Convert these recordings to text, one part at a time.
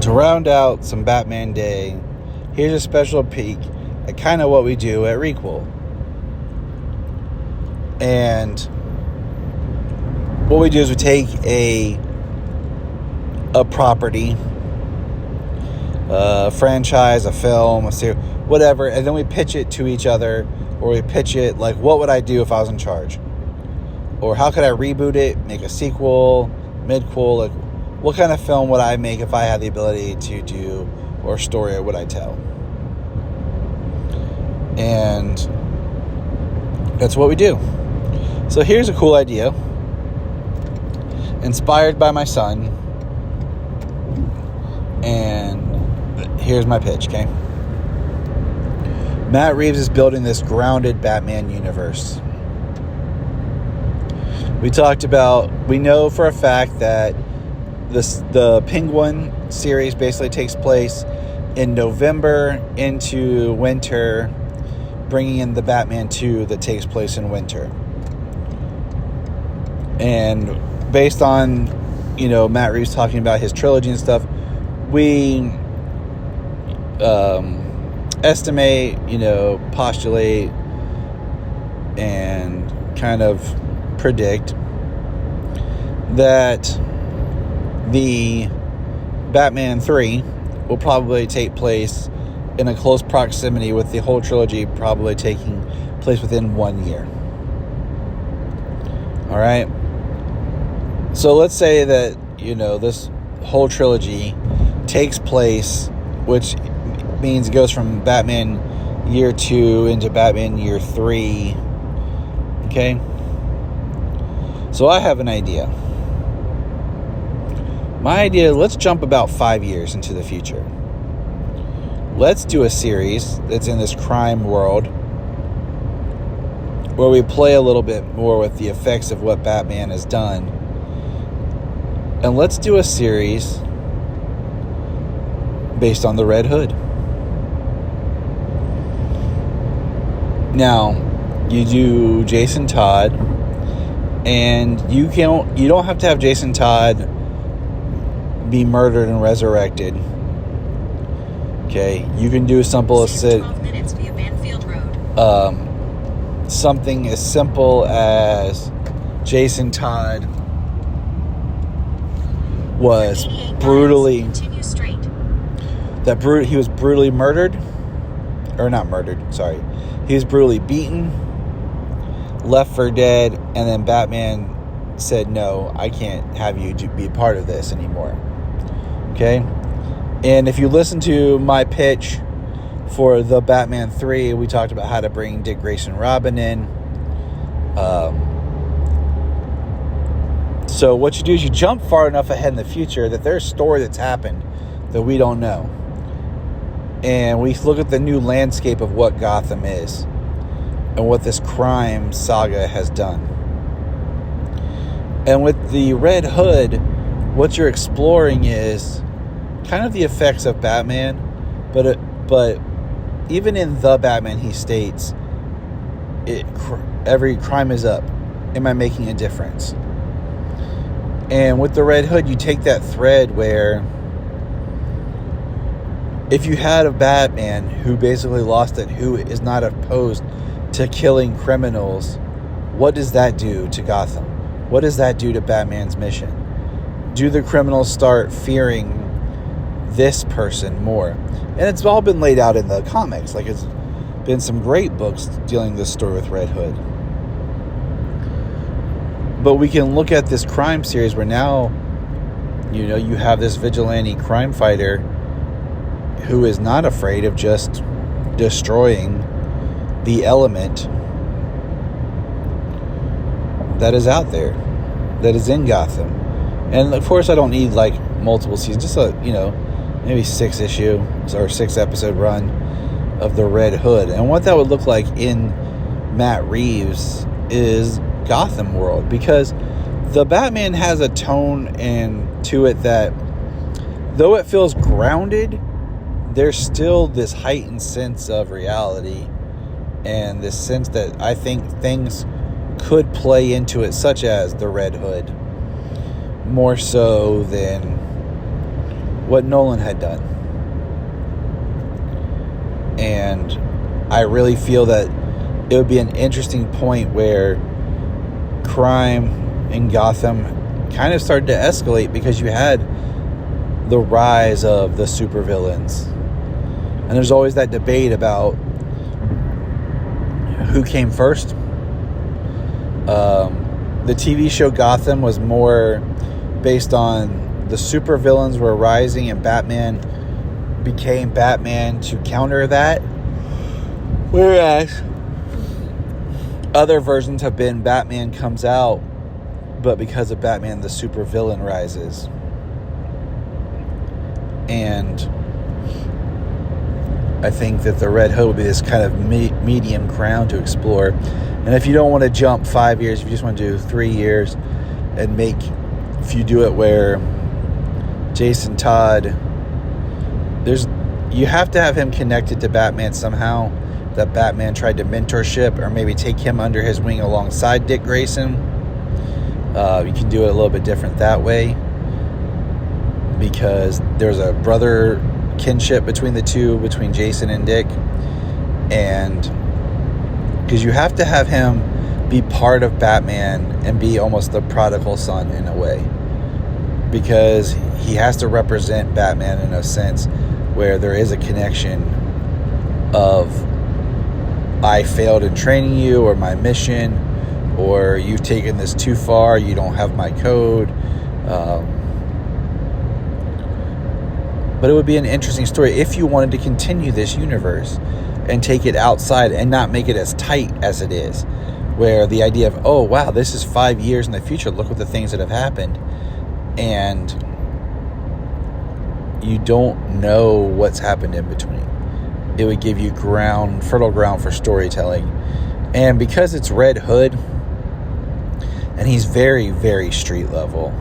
To round out some Batman Day, here's a special peek at kind of what we do at Requel. And what we do is we take a property, a franchise, a film, a series, whatever, and then we pitch it to each other, or we pitch it like, what would I do if I was in charge? Or how could I reboot it, make a sequel, midquel, like what kind of film would I make if I had the ability to do, or story would I tell? And that's what we do. So here's a cool idea, inspired by my son, and here's my pitch, okay? Matt Reeves is building this grounded Batman universe. We talked about, we know for a fact that the Penguin series basically takes place in November into winter, bringing in the Batman 2 that takes place in winter. And based on, Matt Reeves talking about his trilogy and stuff, we estimate, postulate, and kind of predict that the Batman 3 will probably take place in a close proximity with the whole trilogy probably taking place within 1 year. All right. So let's say that, this whole trilogy takes place, which means it goes from Batman year 2 into Batman year 3. Okay? So I have an idea. My idea, let's jump about 5 years into the future. Let's do a series that's in this crime world where we play a little bit more with the effects of what Batman has done. And let's do a series based on the Red Hood. Now, you do Jason Todd, and you don't have to have Jason Todd be murdered and resurrected. Okay, you can do something as simple as Jason Todd was brutally he was brutally murdered, or not murdered, sorry. He was brutally beaten, left for dead, and then Batman said, no, I can't have you be a part of this anymore. Okay? And if you listen to my pitch for the Batman 3, we talked about how to bring Dick Grayson Robin in. So what you do is you jump far enough ahead in the future that there's a story that's happened that we don't know. And we look at the new landscape of what Gotham is and what this crime saga has done. And with the Red Hood, what you're exploring is kind of the effects of Batman, but even in the Batman, he states, every crime is up. Am I making a difference? And with the Red Hood, you take that thread where if you had a Batman who basically lost it, who is not opposed to killing criminals, what does that do to Gotham? What does that do to Batman's mission? Do the criminals start fearing this person more? And it's all been laid out in the comics. Like, it's been some great books dealing this story with Red Hood. But we can look at this crime series where now, you have this vigilante crime fighter who is not afraid of just destroying the element that is out there, that is in Gotham. And of course, I don't need like multiple seasons, just a, maybe 6 issue or 6 episode run of the Red Hood. And what that would look like in Matt Reeves is Gotham world, because the Batman has a tone and to it that, though it feels grounded, there's still this heightened sense of reality and this sense that I think things could play into it, such as the Red Hood, more so than what Nolan had done. And I really feel that it would be an interesting point where crime in Gotham kind of started to escalate because you had the rise of the supervillains. And there's always that debate about who came first. The TV show Gotham was more based on the supervillains were rising and Batman became Batman to counter that. Whereas other versions have been Batman comes out, but because of Batman, the supervillain rises. And I think that the Red Hood will be this kind of medium ground to explore. And if you don't want to jump 5 years, if you just want to do 3 years and if you do it where Jason Todd, you have to have him connected to Batman somehow, that Batman tried to mentorship or maybe take him under his wing alongside Dick Grayson. You can do it a little bit different that way because there's a brother kinship between the two, between Jason and Dick, and because you have to have him be part of Batman and be almost the prodigal son in a way, because he has to represent Batman in a sense where there is a connection of I failed in training you, or my mission, or you've taken this too far, you don't have my code. But it would be an interesting story if you wanted to continue this universe and take it outside and not make it as tight as it is, where the idea of, oh wow, this is 5 years in the future, look at the things that have happened, and you don't know what's happened in between. It would give you fertile ground for storytelling. And because it's Red Hood and he's very, very street level,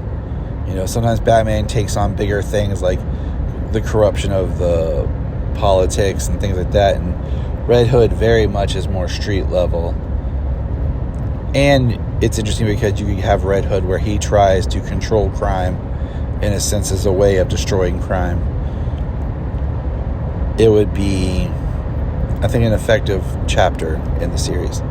sometimes Batman takes on bigger things like the corruption of the politics and things like that, and Red Hood very much is more street level. And it's interesting because you have Red Hood where he tries to control crime in a sense as a way of destroying crime. It would be, I think, an effective chapter in the series.